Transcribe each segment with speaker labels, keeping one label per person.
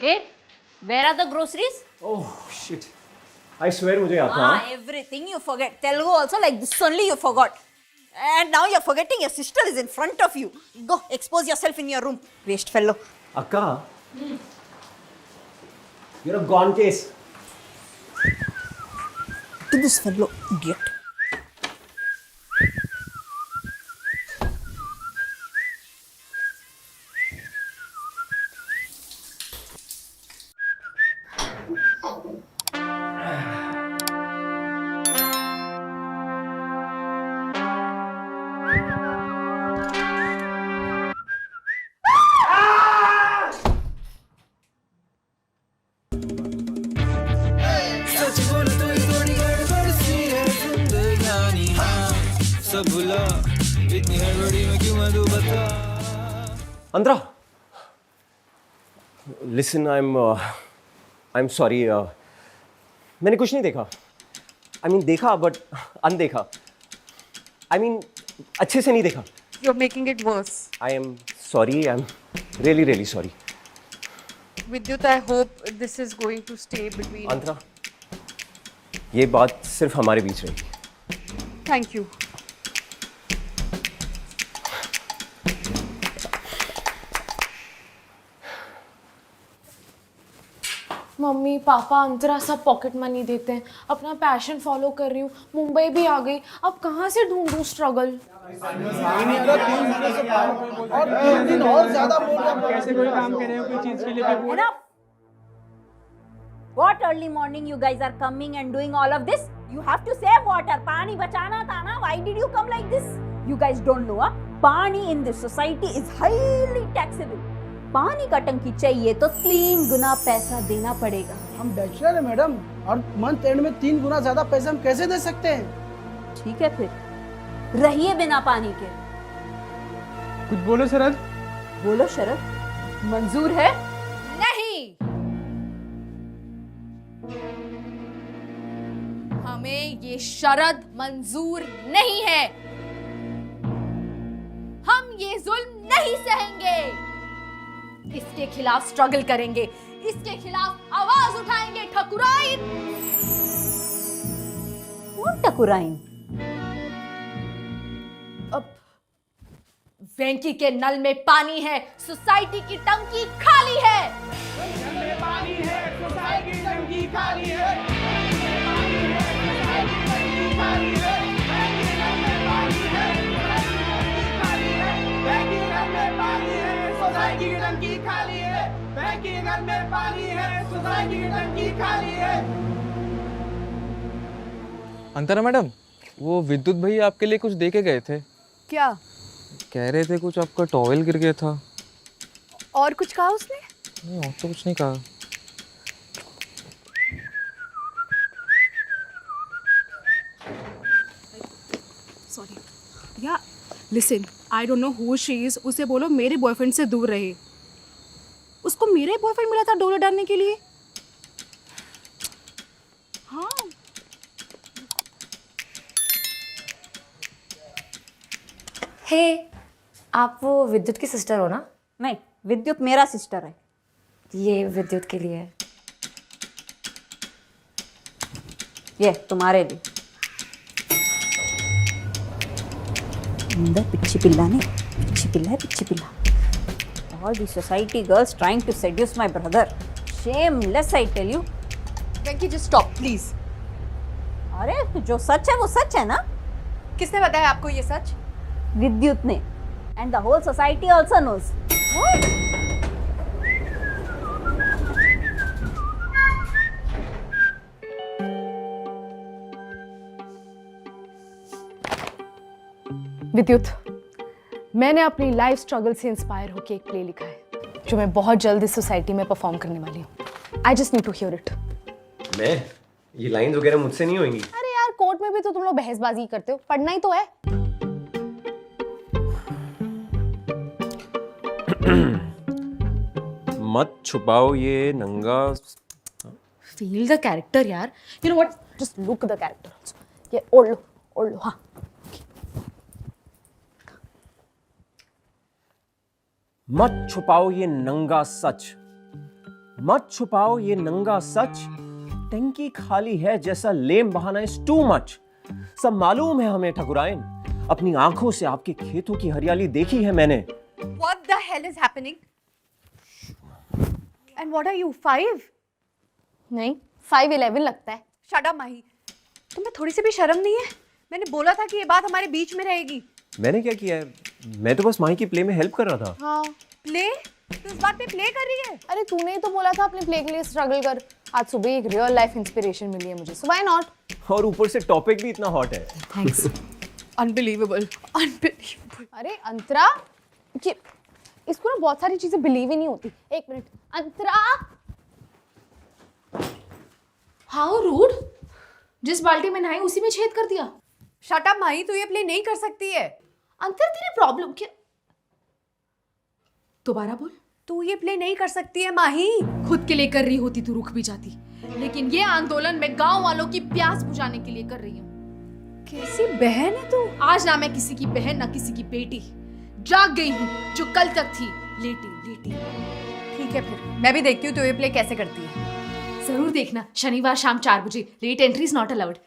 Speaker 1: Hey, where are the groceries?
Speaker 2: Oh shit. I swear मुझे याद था.
Speaker 1: Everything you forget. Telugu also like this only you forgot. And now you're forgetting your sister is in front of you. Go, expose yourself in your room. Waste fellow.
Speaker 2: Akka. You're a gone case.
Speaker 1: To this fellow, idiot.
Speaker 2: Andra. Listen, I'm sorry. मैंने कुछ नहीं देखा. I mean देखा but अनदेखा. I mean अच्छे से नहीं देखा.
Speaker 3: You're making it worse.
Speaker 2: I am sorry. I'm really really sorry.
Speaker 3: Vidyut, I hope this is going to stay between.
Speaker 2: Andra, ये बात सिर्फ हमारे बीच रहेगी.
Speaker 3: Thank you.
Speaker 4: मम्मी पापा अंतरा सब पॉकेट मनी देते हैं. अपना पैशन फॉलो कर रही हूँ. मुंबई भी आ गई. अब कहाँ से ढूंढूं struggle.
Speaker 1: Enough. What early morning you guys are coming and doing all of this? You have to save water. पानी बचाना था ना. Why did you come like this? You guys don't know, huh? पानी in this society is highly taxable. पानी का टंकी चाहिए तो 3 गुना पैसा देना पड़ेगा.
Speaker 5: हम बैचलर हैं मैडम, और मंथ एंड में 3 गुना ज्यादा पैसे हम कैसे दे सकते हैं?
Speaker 1: ठीक है फिर रहिए बिना पानी के.
Speaker 5: कुछ बोलो शरद.
Speaker 1: बोलो शरद, मंजूर है?
Speaker 4: नहीं, हमें ये शरद मंजूर नहीं है. हम ये जुल्म नहीं सहेंगे. इसके खिलाफ स्ट्रगल करेंगे. इसके खिलाफ आवाज उठाएंगे. ठकुराइन.
Speaker 1: कौन ठकुराइन?
Speaker 4: अब वेंकी के नल में पानी है. सोसाइटी की टंकी खाली है.
Speaker 6: अंतरा मैडम, वो विद्युत भैया आपके लिए कुछ दे के गए थे.
Speaker 3: क्या?
Speaker 6: कह रहे थे कुछ आपका टॉवेल गिर गया था.
Speaker 3: और कुछ कहा उसने?
Speaker 6: नहीं, और तो कुछ नहीं कहा.
Speaker 7: सॉरी या listen, I don't know who she is. उसे बोलो मेरे बॉयफ्रेंड से दूर रहे. उसको मेरा ही बॉयफ्रेंड मिला था डोले डालने के लिए. हाँ,
Speaker 4: हे, आप वो विद्युत की सिस्टर हो ना?
Speaker 1: नहीं, विद्युत मेरा सिस्टर है.
Speaker 4: ये विद्युत के लिए है.
Speaker 1: ये तुम्हारे लिए. अंदर पिच्ची पिल्ला नहीं, पिच्ची पिल्ला है, पिच्ची पिल्ला. All the society girls trying to seduce my brother. Shameless, I tell you.
Speaker 3: Venky, just stop, please.
Speaker 1: अरे जो सच है वो सच है ना.
Speaker 3: किसने बताया आपको ये सच?
Speaker 1: विद्युत ने. And the whole society also knows.
Speaker 4: विद्युत, मैंने अपनी लाइफ स्ट्रगल से इंस्पायर होकर एक प्ले लिखा है जो मैं बहुत जल्द इस सोसाइटी में परफॉर्म करने वाली हूँ. I just need to hear it.
Speaker 2: मैं ये लाइंस वगैरह मुझसे नहीं होंगी.
Speaker 4: अरे यार, कोर्ट में भी तो तुम लोग बहसबाजी करते हो. पढ़ना ही तो है.
Speaker 2: मत छुपाओ ये नंगा.
Speaker 4: फील द कैरेक्टर यार. You know what, just look the character. ये ओढ़ लो. हाँ.
Speaker 2: मत छुपाओ ये नंगा सच. मत छुपाओ ये नंगा सच, टंकी खाली है जैसा लेम बहाना इज टू मच। सब मालूम है हमें ठकुराइन, अपनी आंखों से आपके खेतों की हरियाली देखी है मैंने।
Speaker 3: What the hell is happening? And what are you, 5?
Speaker 4: नहीं 5'11" लगता है।
Speaker 3: Shut up, माही। तुम्हें थोड़ी सी भी शर्म नहीं है? मैंने बोला था कि ये बात हमारे बीच में रहेगी।
Speaker 2: मैंने क्या किया है? मैं तो बस माही की प्ले में हेल्प कर रहा था।
Speaker 4: हाँ
Speaker 3: प्ले? तू इस बात पे प्ले कर रही है?
Speaker 4: अरे तूने ही तो बोला था अपने प्ले के लिए स्ट्रगल कर। आज सुबह एक रियल लाइफ इंस्पिरेशन मिली है मुझे, सो व्हाई नॉट।
Speaker 2: और ऊपर से टॉपिक भी इतना हॉट है।
Speaker 4: थैंक्स।
Speaker 3: Unbelievable. Unbelievable.
Speaker 4: अरे अंतरा, ये इसको ना बहुत सारी चीजें बिलीव ही नहीं होती। एक मिनट अंतरा। हाउ रूड, जिस बाल्टी में नहाई उसी में छेद कर दिया।
Speaker 3: Shut up, माही। तू ये प्ले नहीं कर सकती है।
Speaker 4: अंतर तेरी प्रॉब्लम क्या? दोबारा बोल।
Speaker 3: तू ये प्ले नहीं कर सकती है माही।
Speaker 4: खुद के लिए कर रही होती तो रुक भी जाती, लेकिन ये आंदोलन मैं गांव वालों की प्यास बुझाने के लिए कर रही हूँ।
Speaker 3: कैसी बहन है तू?
Speaker 4: आज ना मैं किसी की बहन ना किसी की बेटी, जाग गई हूँ जो कल तक थी लेटी लेटी।
Speaker 3: ठीक है फिर, मैं भी देखती हूँ तू ये प्ले कैसे करती है।
Speaker 4: जरूर देखना, शनिवार शाम 4 बजे। Late entry is not allowed.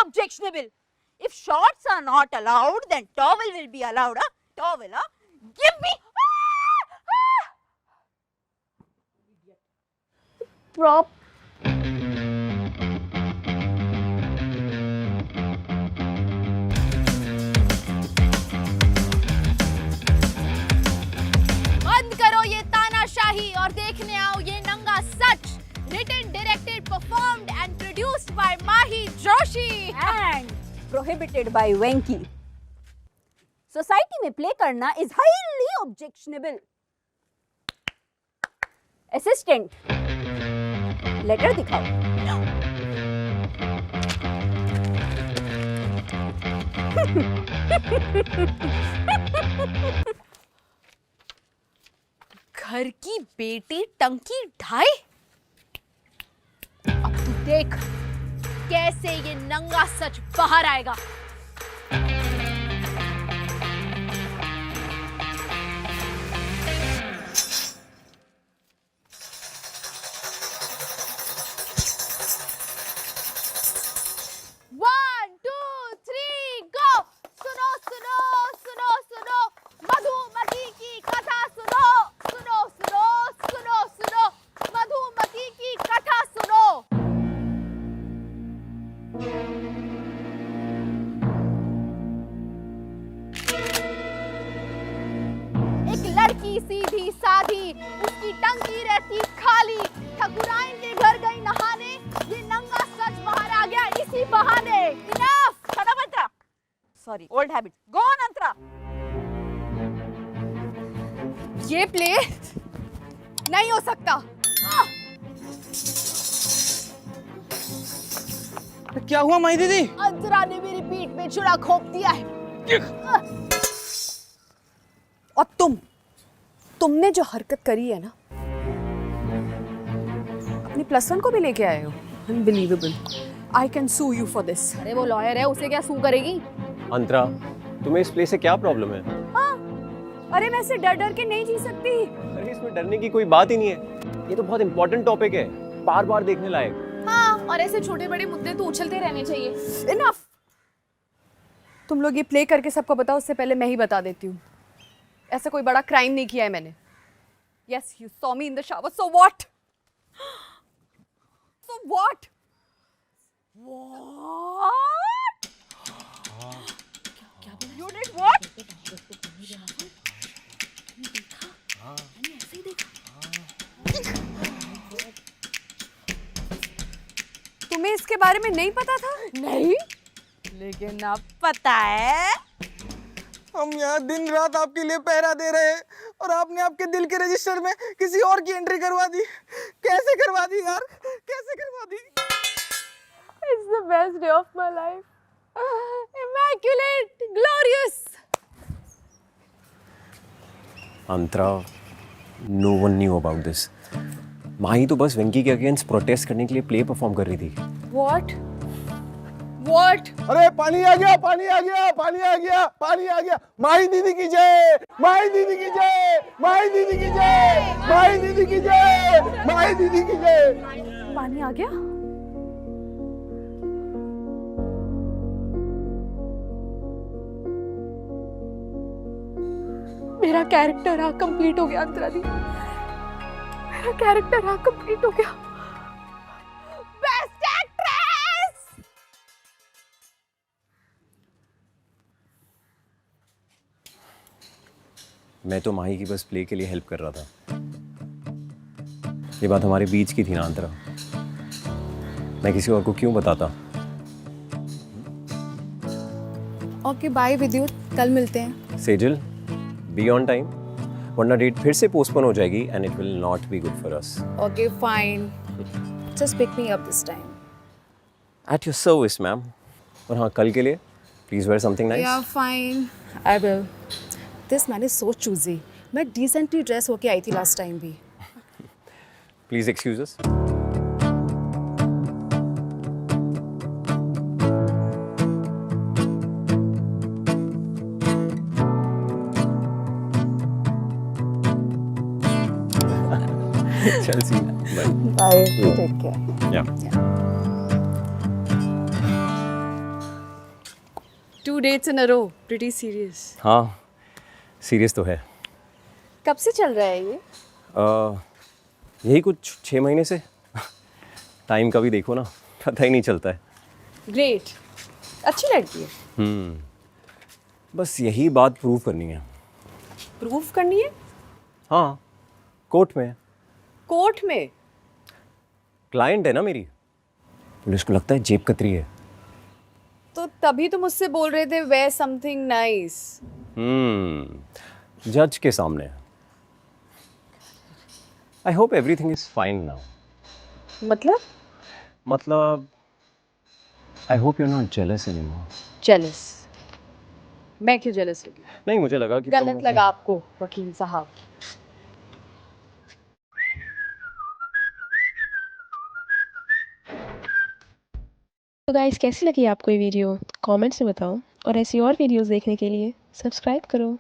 Speaker 1: Objectionable. If shorts are not allowed, then towel will be allowed. Huh? Towel, huh? Give me.
Speaker 4: Prop. बंद करो ये तानाशाही और देखने आओ ये नंगा सच। Written, directed, performed and produced by Mahi Joshi
Speaker 1: And prohibited by Venki. Society में play करना is highly objectionable. Assistant, letter दिखाओ.
Speaker 4: घर की बेटी टंकी ढाई। अब तू देख कैसे ये नंगा सच बाहर आएगा। One, 2, 3, go! सुनो सुनो सुनो सुनो मधुमक्खी की कथा सुनो सुनो सुनो सुनो सुनो मधुमक्खी की कथा सुनो। एक लड़की सीधी साधी, उसकी टंकी रहती खाली, ठकुराइन के घर गई नहाने, ये नंगा सच बाहर आ गया इसी बहाने।
Speaker 1: Enough! Shut up, Antara. Sorry, old habit. Go on, Antara.
Speaker 3: ये प्ले नहीं हो सकता।
Speaker 6: क्या हुआ माही दीदी?
Speaker 4: अंतरा ने मेरी पीठ में छुरा खोप दिया है।
Speaker 3: और तुमने जो हरकत करी है ना, अपनी +1 को भी लेके आए हो। Unbelievable. I can sue you for this.
Speaker 4: अरे वो लॉयर है, उसे क्या सू करेगी?
Speaker 2: अंतरा, तुम्हें इस प्ले से क्या प्रॉब्लम है?
Speaker 3: अरे मैं ऐसे डर डर के नहीं जी सकती।
Speaker 2: अरे इसमें डरने की कोई बात ही नहीं है, ये तो बहुत इंपॉर्टेंट टॉपिक है, बार बार देखने लायक।
Speaker 4: हाँ, और ऐसे छोटे बड़े मुद्दे तो उछलते रहने चाहिए।
Speaker 3: इनफ। तुम लोग ये प्ले करके सबको बताओ, उससे पहले मैं ही बता देती हूँ। ऐसा कोई बड़ा क्राइम नहीं किया है मैंने। Yes, you saw me in the shower, so what? So what? What? You did what? तुम्हें इसके बारे में नहीं पता था?
Speaker 4: नहीं,
Speaker 3: लेकिन अब पता है।
Speaker 8: हम यहाँ दिन रात आपके लिए पहरा दे रहे हैं और आपने आपके दिल के रजिस्टर में किसी और की एंट्री करवा दी। कैसे करवा दी यार, कैसे करवा दी?
Speaker 4: it's the best day of my life. Immaculate, glorious.
Speaker 2: Antara, no one knew about this. Mahi तो बस वेंकी के अगेंस्ट प्रोटेस्ट करने के लिए प्ले परफॉर्म कर रही थी।
Speaker 3: What? What?
Speaker 8: अरे पानी आ गया, पानी आ गया, पानी आ गया, पानी आ गया। माही दीदी की जय, माही दीदी की जय, माही दीदी की जय, माही दीदी की जय, माही दीदी की जय।
Speaker 3: पानी आ गया? मेरा कैरेक्टर आर्क कंप्लीट हो गया अंतरा दी। मेरा कैरेक्टर आर्क कंप्लीट हो गया।
Speaker 4: Best actress.
Speaker 2: मैं तो माही की बस प्ले के लिए हेल्प कर रहा था। ये बात हमारे बीच की थी ना अंतरा, मैं किसी और को क्यों बताता?
Speaker 7: ओके बाय विद्युत, कल मिलते हैं।
Speaker 2: सेजल, बी ऑन टाइम, वरना डेट फिर से पोस्टपोन हो जाएगी and it will not be good for us.
Speaker 7: Okay fine, just pick me up this time.
Speaker 2: At your service ma'am. और हाँ, कल के लिए प्लीज वेयर समथिंग
Speaker 7: या
Speaker 2: nice.
Speaker 7: Fine, I will. This man is so choosy. मैं decently dress होके आई थी लास्ट टाइम भी।
Speaker 2: Please excuse us. चल see bye.
Speaker 3: Bye, take care.
Speaker 2: या
Speaker 3: 2 dates in a row, pretty serious.
Speaker 2: हाँ, सीरियस तो है।
Speaker 3: कब से चल रहा है ये?
Speaker 2: यही कुछ 6 महीने से। टाइम का भी देखो ना, पता ही नहीं चलता है।
Speaker 3: ग्रेट, अच्छी लड़की है।
Speaker 2: बस यही बात प्रूव करनी है।
Speaker 3: प्रूफ करनी है?
Speaker 2: हाँ, कोर्ट में।
Speaker 3: कोर्ट में?
Speaker 2: क्लाइंट है ना मेरी, पुलिस को लगता है जेब कतरी है।
Speaker 3: तो तभी तुम मुझसे बोल रहे थे वेयर समथिंग नाइस।
Speaker 2: जज के सामने। I hope everything is fine now. मतलब I hope you are not jealous anymore.
Speaker 3: Jealous? मैं क्यों जेलस लगी?
Speaker 2: नहीं, मुझे लगा कि
Speaker 3: गलत लगा आपको वकील साहब।
Speaker 9: तो गाइस, कैसी लगी आपको ये वीडियो? कमेंट्स में बताओ और ऐसी और वीडियोस देखने के लिए सब्सक्राइब करो।